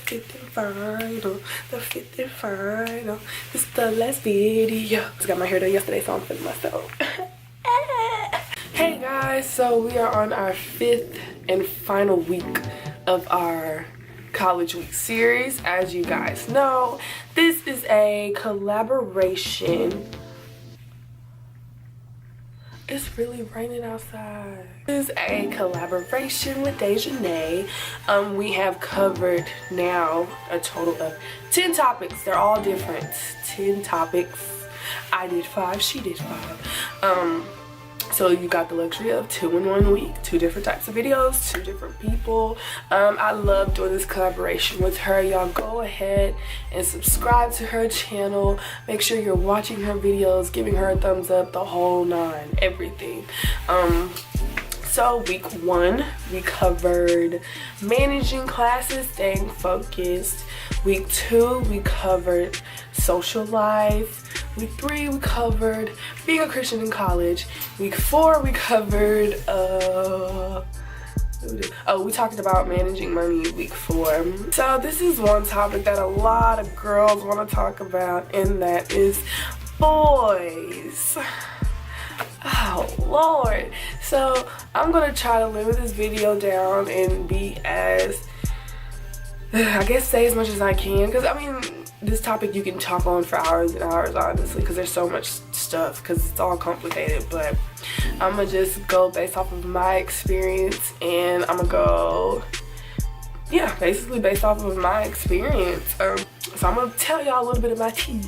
fifth and final, the fifth and final. This is the last video. I just got my hair done yesterday, so I'm feeling myself. Hey guys, so we are on our 5th and final week of our college week series. As you guys know, this is a collaboration. It's really raining outside. This is a collaboration with Dajah. We have covered now a total of 10 topics. They're all different. 10 topics. I did 5, she did 5. So you got the luxury of 2 in 1 week, 2 different types of videos, 2 different people. I love doing this collaboration with her. Y'all go ahead and subscribe to her channel. Make sure you're watching her videos, giving her a thumbs up, the whole 9, everything. So week 1, we covered managing classes, staying focused. Week 2, we covered social life. Week 3, we covered being a Christian in college. Week 4, we covered, we talked about managing money week 4. So this is one topic that a lot of girls want to talk about, and that is boys. Oh Lord. So I'm gonna try to limit this video down and be as, I guess, say as much as I can, because I mean, this topic you can talk on for hours and hours, honestly, because there's so much stuff, because it's all complicated. But I'm gonna just go based off of my experience, and I'm gonna go, yeah, basically based off of my experience. So I'm gonna tell y'all a little bit of my tea,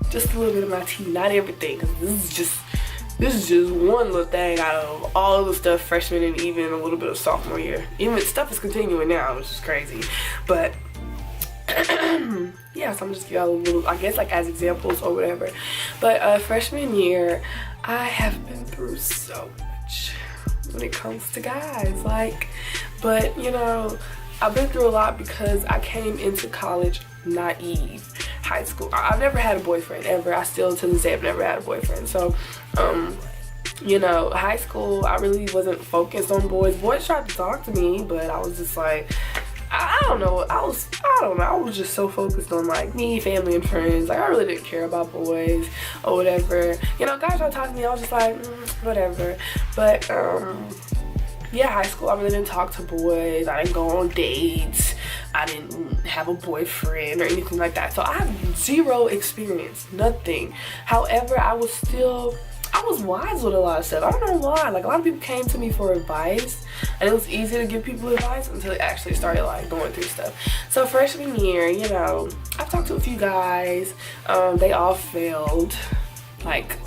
just a little bit of my tea, not everything, because this is just one little thing out of all of the stuff freshman and even a little bit of sophomore year. Even stuff is continuing now, which is crazy. But yeah, so I'm just giving y'all a little, I guess, like as examples or whatever. But freshman year, I have been through so much when it comes to guys. But you know, I've been through a lot because I came into college naive. High school, I've never had a boyfriend ever. I still to this day have never had a boyfriend. So you know, high school, I really wasn't focused on boys. Boys tried to talk to me, but I was just like, I don't know. I was just so focused on like me, family, and friends. Like I really didn't care about boys or whatever. You know, guys tried to talk to me. I was just like, whatever. But yeah, high school, I really didn't talk to boys. I didn't go on dates. I didn't have a boyfriend or anything like that. So I have 0 experience, nothing. However, I was wise with a lot of stuff. I don't know why. Like a lot of people came to me for advice, and it was easy to give people advice until they actually started like going through stuff. So freshman year, you know, I've talked to a few guys. They all failed. Like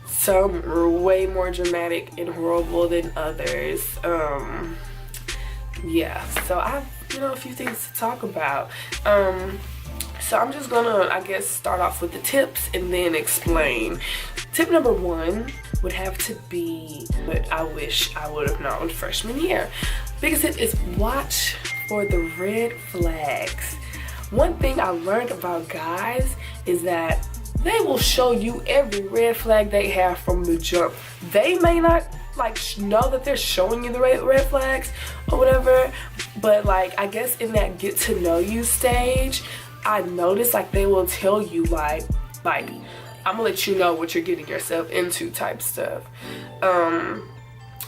some were way more dramatic and horrible than others. Yeah, so I have, you know, a few things to talk about. So I'm just gonna, I guess, start off with the tips and then explain. Tip number 1 would have to be what I wish I would have known freshman year. Biggest tip is watch for the red flags. One thing I learned about guys is that they will show you every red flag they have from the jump. They may not like know that they're showing you the red flags or whatever, but like I guess in that get to know you stage, I noticed like they will tell you like I'm gonna let you know what you're getting yourself into type stuff. The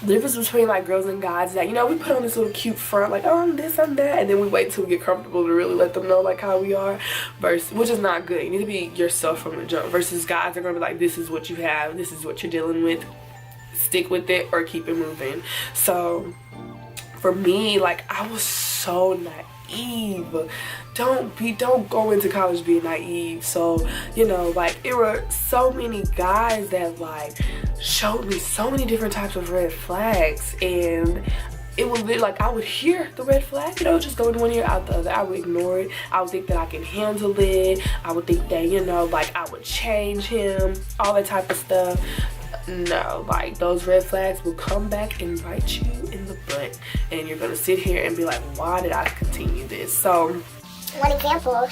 difference between like girls and guys is that, you know, we put on this little cute front like, oh, I'm this, I'm that, and then we wait till we get comfortable to really let them know like how we are, which is not good. You need to be yourself from the jump, versus guys are gonna be like, this is what you have, this is what you're dealing with, stick with it or keep it moving. So for me, like I was so naive. Don't go into college being naive. So, you know, like there were so many guys that like showed me so many different types of red flags, and it was like I would hear the red flag, you know, just go in one ear out the other. I would ignore it. I would think that I can handle it. I would think that, you know, like I would change him, all that type of stuff. No, like those red flags will come back and bite you in the butt, and you're gonna sit here and be like, why did I continue this? So one example,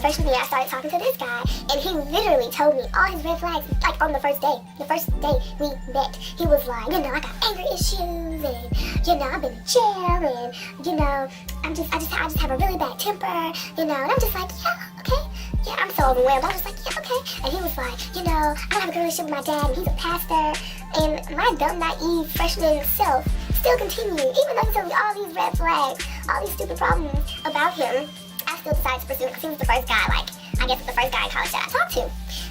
freshman year, I started talking to this guy, and he literally told me all his red flags, like on the first day. The first day we met, he was like, you know, I got anger issues, and, you know, I've been in jail, and, you know, I just have a really bad temper, you know, and I'm just like, yeah, okay. Yeah, I'm so overwhelmed. I was like, yeah, okay. And he was like, you know, I don't have a good relationship with my dad, and he's a pastor. And my dumb, naive freshman self still continued, even though he told me all these red flags, all these stupid problems about him. I still decided to pursue him because he was the first guy, like, I guess the first guy in college that I talked to.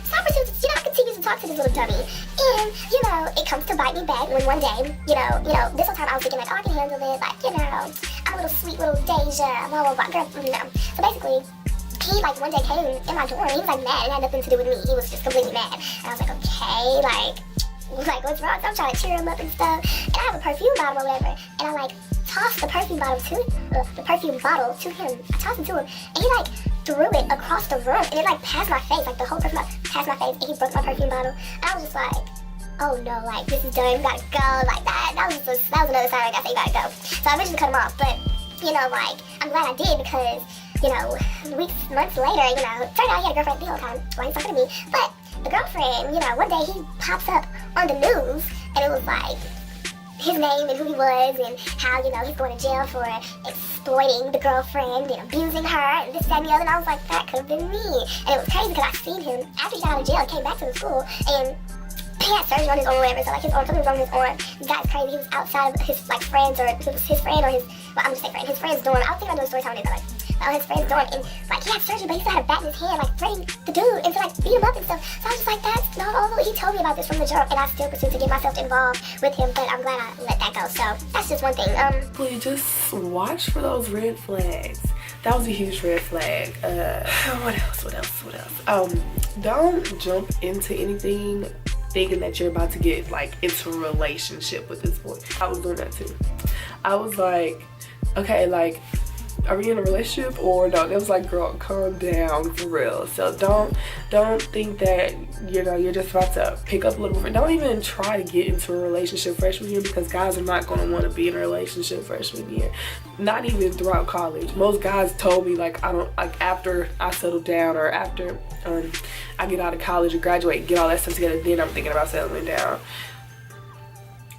So I pursued, you know, I continued to talk to this little dummy. And, you know, it comes to bite me back when one day, you know, this whole time I was thinking like, oh, I can handle it, like, you know, I'm a little sweet little Dajah, blah, blah, blah, girl, you know. So basically, he, like, one day came in my dorm, he was, like, mad, it had nothing to do with me, he was just completely mad. And I was like, okay, like, what's wrong? So I'm trying to cheer him up and stuff, and I have a perfume bottle or whatever, and I, like, tossed the perfume bottle to him. I tossed it to him, and he, like, threw it across the room, and it, like, passed my face, like, the whole perfume passed my face, and he broke my perfume bottle, and I was just like, oh no, like, this is done, we gotta go, like, that was another sign, like, I said, you gotta go. So I eventually cut him off, but, you know, like, I'm glad I did, because, you know, months later, you know, turned out he had a girlfriend the whole time while he was talking to me. But the girlfriend, you know, one day he pops up on the news, and it was like his name and who he was, and how, you know, he's going to jail for exploiting the girlfriend and abusing her, and this, that, and the other. And I was like, that could have been me. And it was crazy because I seen him after he got out of jail, came back to the school, and he had surgery on his arm or whatever, so like his arm, something was wrong with his arm. This guy's crazy, he was outside of his, like, friends, or it was his friend or his, well, I'm just saying friend, his friend's dorm. I was thinking about doing a story time, but like, his friend's dorm, and like, he had surgery, but he still had a bat in his hand, like, threatening the dude, and to, like, beat him up and stuff. So I was just like, that's not all. He told me about this from the jump, and I still pursued to get myself involved with him, but I'm glad I let that go. So that's just one thing. Please just watch for those red flags. That was a huge red flag. What else? Don't jump into anything thinking that you're about to get, like, into a relationship with this boy. I was doing that too. I was like, okay, like, are we in a relationship or no? It was like, girl, calm down, for real. So don't think that, you know, you're just about to pick up a little bit. Don't even try to get into a relationship freshman year, because guys are not going to want to be in a relationship freshman year. Not even throughout college. Most guys told me, like, I don't, like, after I settle down, or after I get out of college or graduate, get all that stuff together, then I'm thinking about settling down.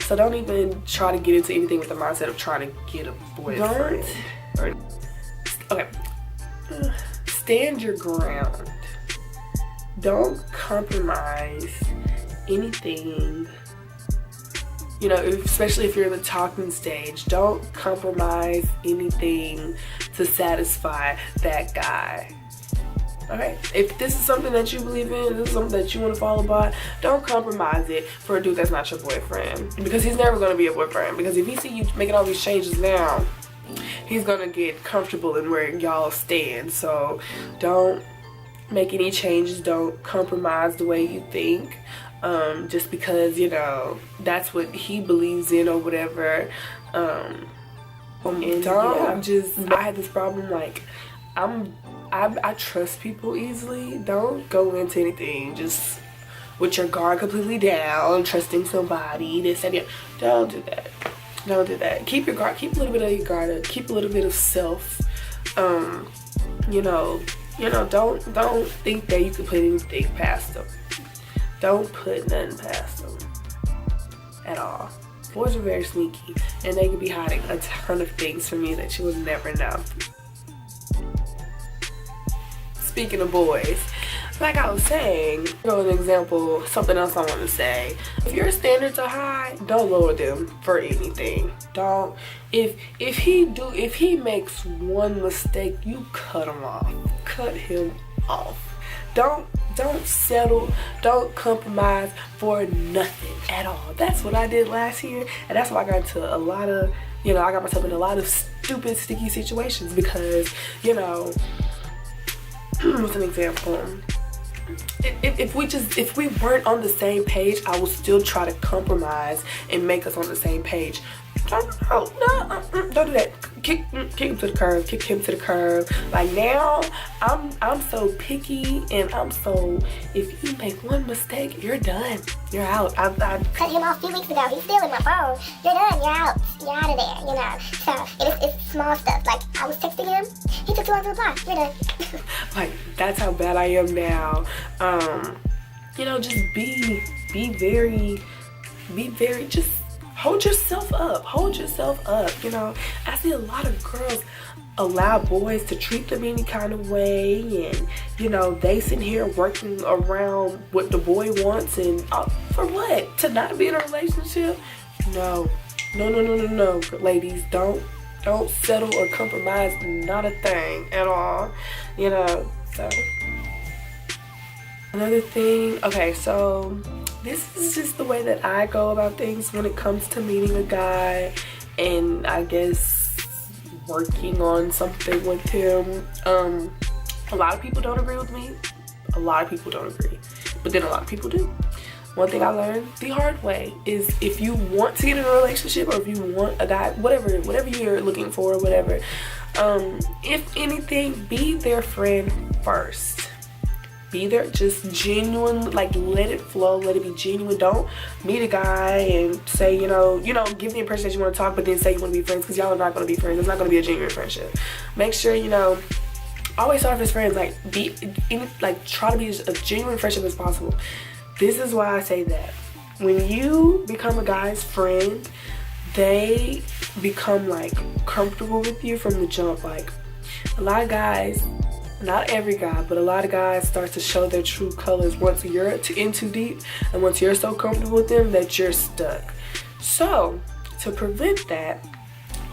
So don't even try to get into anything with the mindset of trying to get a boyfriend. Okay, stand your ground. Don't compromise anything, you know, especially if you're in the talking stage. Don't compromise anything to satisfy that guy. Okay, if this is something that you believe in, this is something that you want to follow by, don't compromise it for a dude that's not your boyfriend, because he's never going to be a boyfriend. Because if he see you making all these changes now, he's gonna get comfortable in where y'all stand. So don't make any changes. Don't compromise the way you think, just because, you know, that's what he believes in or whatever. And don't just, I had this problem, like, I trust people easily. Don't go into anything just with your guard completely down, trusting somebody, this and that. Don't do that. Don't do that. Keep your guard. Keep a little bit of your guard up. Keep a little bit of self. You know. Don't think that you can put anything past them. Don't put nothing past them at all. Boys are very sneaky, and they can be hiding a ton of things from you that you would never know. Speaking of boys, like I was saying, an example, something else I want to say. If your standards are high, don't lower them for anything. Don't. If he makes one mistake, you cut him off. Cut him off. Don't settle. Don't compromise for nothing at all. That's what I did last year, and that's why I got into a lot of, you know, I got myself in a lot of stupid, sticky situations, because, you know, what's an example? If we weren't on the same page, I would still try to compromise and make us on the same page. Don't do that. Kick him to the curb. Kick him to the curb. Like now, I'm so picky, and I'm so, if you make one mistake, you're done. You're out. I cut him off a few weeks ago. He's stealing my phone. You're done. You're out. You're out of there. You know. So it's small stuff. Like I was texting him. He took too long to reply. You're done. like that's how bad I am now. You know, just be very, just hold yourself up. Hold yourself up. You know, I see a lot of girls allow boys to treat them any kind of way, and you know, they sit here working around what the boy wants, and for what? To not be in a relationship? No. Ladies, don't settle or compromise. Not a thing at all. You know, so another thing, okay, so this is just the way that I go about things when it comes to meeting a guy, and I guess working on something with him. A lot of people don't agree with me. A lot of people don't agree, but then a lot of people do. One thing I learned the hard way is, if you want to get in a relationship, or if you want a guy, whatever you're looking for, whatever, if anything, be their friend first. Be there, just genuine, like let it flow, let it be genuine. Don't meet a guy and say, you know, give the impression that you want to talk, but then say you want to be friends, because y'all are not going to be friends. It's not going to be a genuine friendship. Make sure, you know, always start as friends. Like try to be as a genuine friendship as possible. This is why I say that when you become a guy's friend, they become like comfortable with you from the jump. Like a lot of guys, not every guy, but a lot of guys start to show their true colors once you're in too deep, and once you're so comfortable with them that you're stuck. So to prevent that,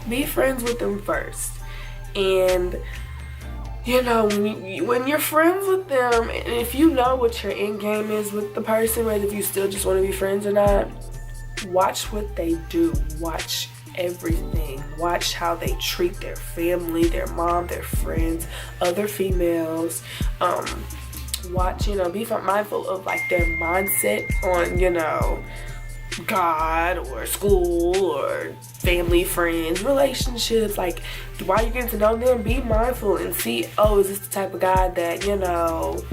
be friends with them first. And you know, when you're friends with them, and if you know what your end game is with the person, whether if you still just want to be friends or not, watch what they do. Watch everything. Watch how they treat their family, their mom, their friends, other females. Watch, you know, be mindful of like their mindset on, you know, God or school or family, friends, relationships. Like while you're getting to know them, be mindful and see, oh, is this the type of guy that, you know,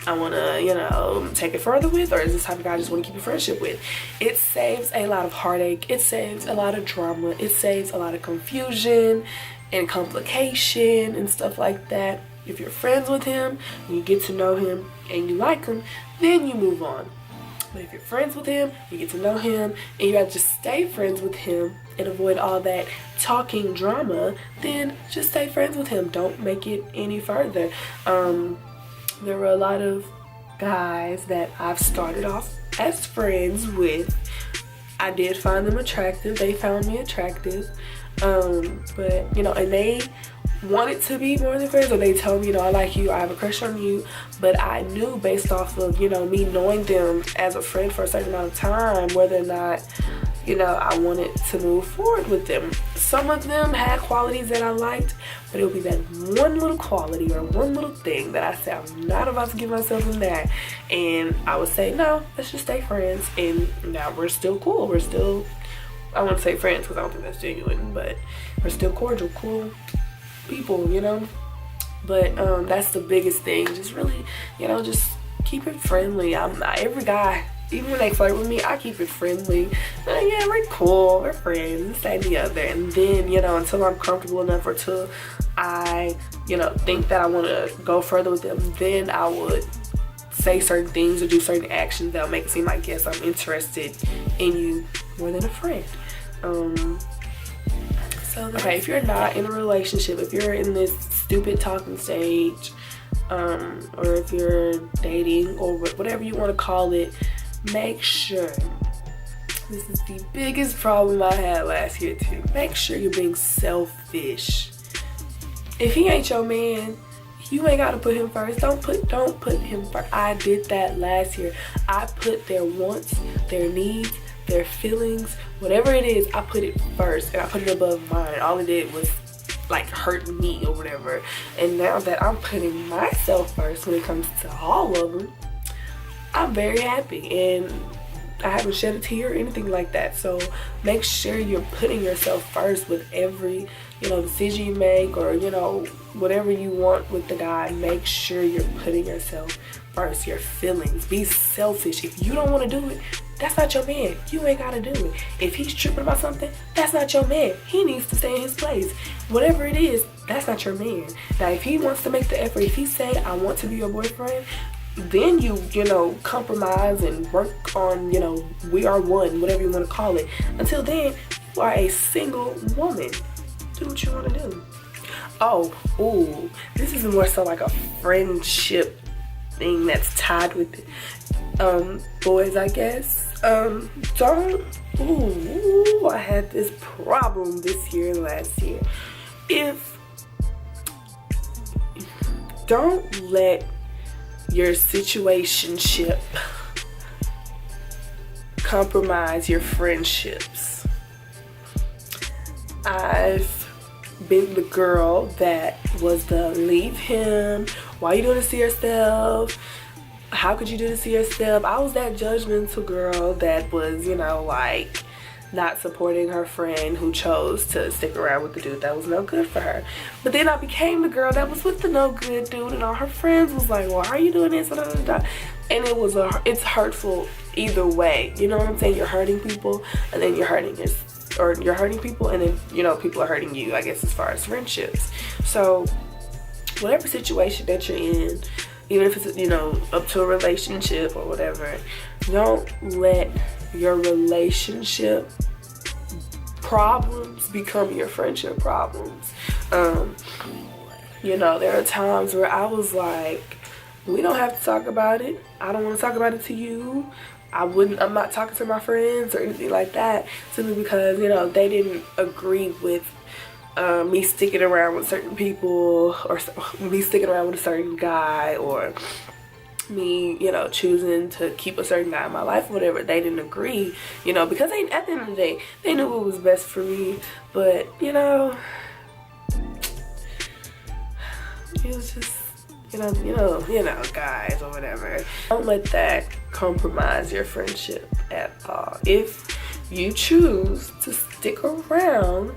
I want to, you know, take it further with, or is this the type of guy I just want to keep a friendship with? It saves a lot of heartache. It saves a lot of drama. It saves a lot of confusion and complication and stuff like that. If you're friends with him and you get to know him and you like him, then you move on. But if you're friends with him, you get to know him, and you gotta just stay friends with him and avoid all that talking drama, then just stay friends with him. Don't make it any further. There were a lot of guys that I've started off as friends with. I did find them attractive. They found me attractive. But, you know, and they wanted to be more than friends, or they told me, you know, I like you, I have a crush on you. But I knew based off of, you know, me knowing them as a friend for a certain amount of time, whether or not, you know, I wanted to move forward with them. Some of them had qualities that I liked, but it would be that one little quality or one little thing that I said, I'm not about to give myself in that. And I would say, no, let's just stay friends. And now we're still cool. We're still, I won't say friends because I don't think that's genuine, but we're still cordial, cool people, you know. But that's the biggest thing. Just really, you know, just keep it friendly. I'm not every guy, even when they flirt with me, I keep it friendly. Yeah, we're cool, we're friends, this, that, and the other. And then, you know, until I'm comfortable enough, or till I, you know, think that I want to go further with them, then I would say certain things or do certain actions that'll make it seem like, yes, I'm interested in you more than a friend. Okay, if you're not in a relationship, if you're in this stupid talking stage, or if you're dating, or whatever you want to call it, make sure, this is the biggest problem I had last year too, make sure you're being selfish. If he ain't your man, you ain't gotta put him first. Don't put him first. I did that last year. I put their wants, their needs, their feelings, whatever it is, I put it first, and I put it above mine. All it did was like hurt me or whatever. And now that I'm putting myself first when it comes to all of them, I'm very happy. And I haven't shed a tear or anything like that. So make sure you're putting yourself first with every, you know, decision you make, or, you know, whatever you want with the guy. Make sure you're putting yourself first, your feelings. Be selfish. If you don't want to do it, that's not your man. You ain't gotta do it. If he's tripping about something, that's not your man. He needs to stay in his place. Whatever it is, that's not your man. Now, if he wants to make the effort, if he say, I want to be your boyfriend, then you know, compromise and work on, you know, we are one, whatever you want to call it. Until then, you are a single woman. Do what you want to do. Oh, ooh, this is more so like a friendship thing that's tied with it. Boys, I guess. Don't, I had this problem this year and last year. Don't let your situationship compromise your friendships. I've been the girl that was the leave him, why you doing this to yourself, how could you do this to yourself? I was that judgmental girl that was, you know, like, not supporting her friend who chose to stick around with the dude that was no good for her. But then I became the girl that was with the no good dude, and all her friends was like, well, why are you doing this? And it's hurtful either way. You know what I'm saying? You're hurting people, and then you're hurting people, and then, you know, people are hurting you, I guess, as far as friendships. So whatever situation that you're in, even if it's, you know, up to a relationship or whatever, don't let your relationship problems become your friendship problems. You know, there are times where I was like, we don't have to talk about it. I don't want to talk about it to you. I'm not talking to my friends or anything like that, simply because, you know, they didn't agree with me sticking around with certain people, or me sticking around with a certain guy, or me, you know, choosing to keep a certain guy in my life or whatever. They didn't agree, you know, because at the end of the day, they knew what was best for me. But, you know, it was just, you know, guys or whatever. Don't let that compromise your friendship at all. If you choose to stick around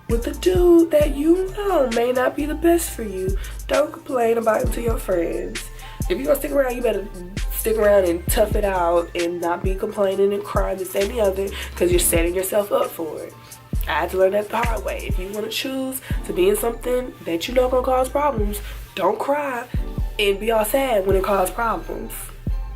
with a dude that you know may not be the best for you, don't complain about it to your friends. If you're gonna stick around, you better stick around and tough it out and not be complaining and crying this and the other, because you're setting yourself up for it. I had to learn that the hard way. If you want to choose to be in something that you know gonna cause problems, don't cry and be all sad when it causes problems.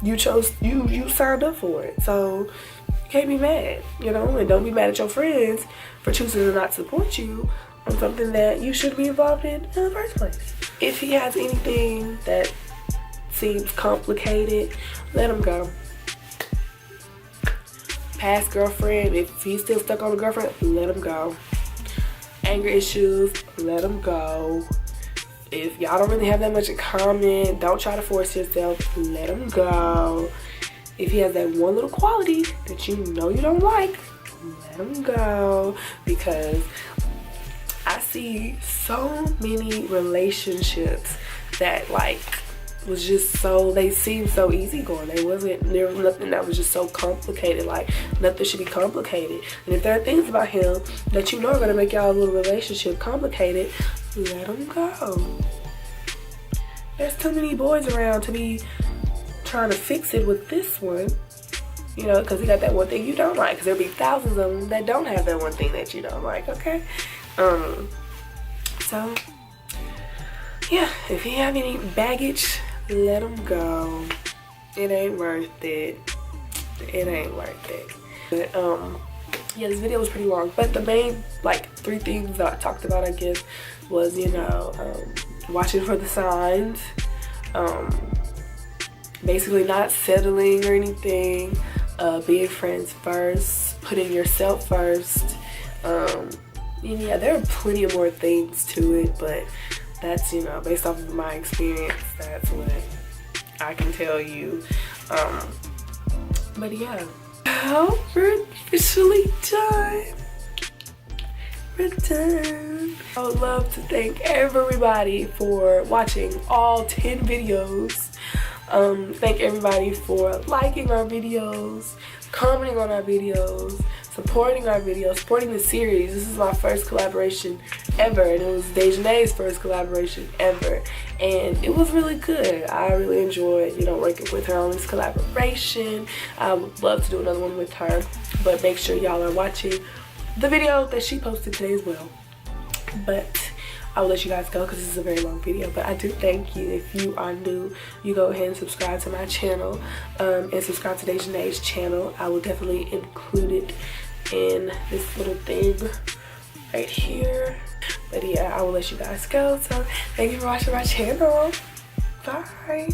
You signed up for it, so you can't be mad, you know, and don't be mad at your friends for choosing to not support you on something that you should be involved in the first place. If he has anything that seems complicated, let him go. Past girlfriend, if he's still stuck on a girlfriend, let him go. Anger issues, let him go. If y'all don't really have that much in common, don't try to force yourself, let him go. If he has that one little quality that you know you don't like, let him go. Because I see so many relationships that, like, was just so, they seemed so easygoing. There was nothing that was just so complicated. Like, nothing should be complicated. And if there are things about him that you know are gonna make y'all little relationship complicated, let him go. There's too many boys around to be trying to fix it with this one, you know, because he got that one thing you don't like. Because there'll be thousands of them that don't have that one thing that you don't like. Okay, so yeah, if you have any baggage, let him go. It ain't worth it. It ain't worth it. But yeah, this video was pretty long, but the main, like, 3 things that I talked about, I guess, was, you know, watching for the signs, basically not settling or anything, being friends first, putting yourself first. And yeah, there are plenty of more things to it, but that's, you know, based off of my experience, that's what I can tell you. But yeah, we're officially done. We're done. I would love to thank everybody for watching all 10 videos. Thank everybody for liking our videos, commenting on our videos, supporting our videos, supporting the series. This is my first collaboration ever, and it was Dajah's first collaboration ever, and it was really good. I really enjoyed, you know, working with her on this collaboration. I would love to do another one with her, but make sure y'all are watching the video that she posted today as well. But I will let you guys go because this is a very long video, but I do thank you. If you are new, you go ahead and subscribe to my channel, and subscribe to Dajah's channel. I will definitely include it in this little thing right here. But yeah, I will let you guys go. So thank you for watching my channel. Bye.